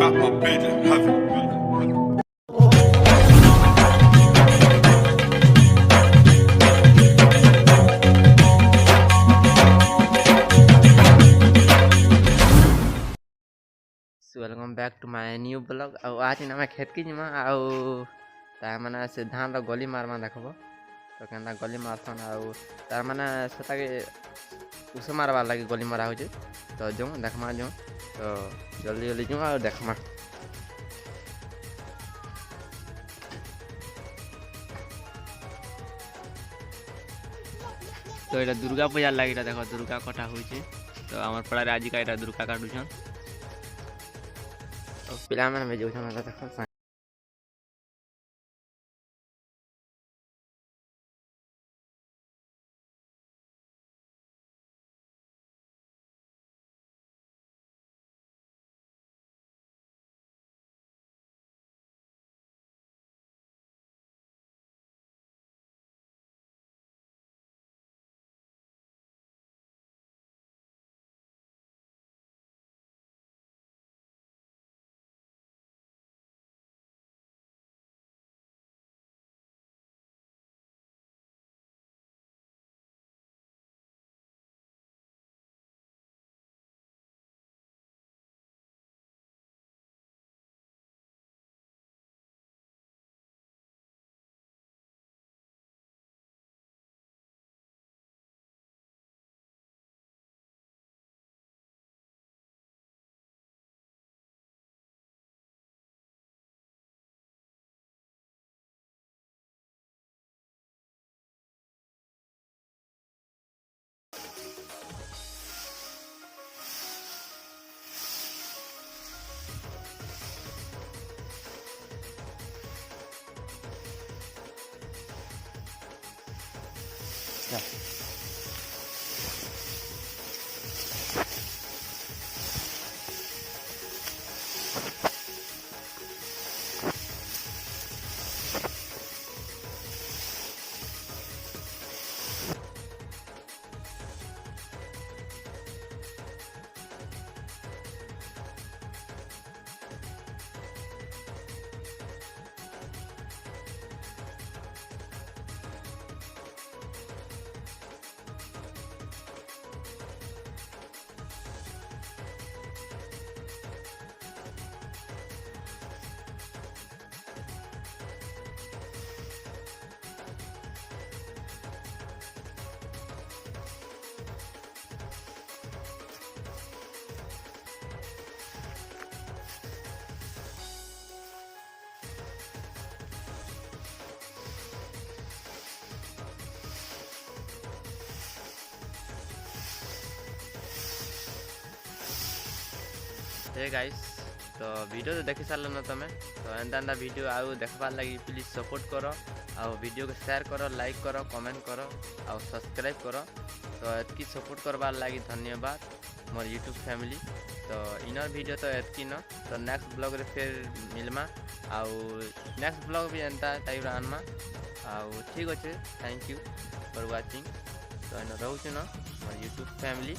got my bitch in heaven. Welcome back to my new blog आज आम खेत की जिमा तार माने से धान गली मारमा देखब तो केना गली मारसन तार माने से उस मारबार लगे गली मारा हो तो जो देखमा जो तो जल्दी जल्दी जो और देखमा तो ये दुर्गा पूजा लगे देख दुर्गा कटा हो तो आम पड़ार आज का यहाँ दुर्गा काटुछन पिला में जो देख हे गाइस तो वीडियो तो देखी सारे ना तुम्हें तो एंता वीडियो आउ देखबार लगी प्लीज सपोर्ट करो आउ वीडियो को शेयर करो लाइक करो कमेंट करो आउ सब्सक्राइब करो तो एतकी सपोर्ट करबार लगी धन्यवाद मोर यूट्यूब फैमिली तो इनर वीडियो तो एतकी न तो नेक्स्ट ब्लॉग रे फिर मिलमा आउ नेक्स्ट ब्लॉग भी एंता टाइप आनमा आउ ठीक अच्छे थैंक यू फॉर वाचिंग तो इन रोचे न मोर यूट्यूब फैमिली।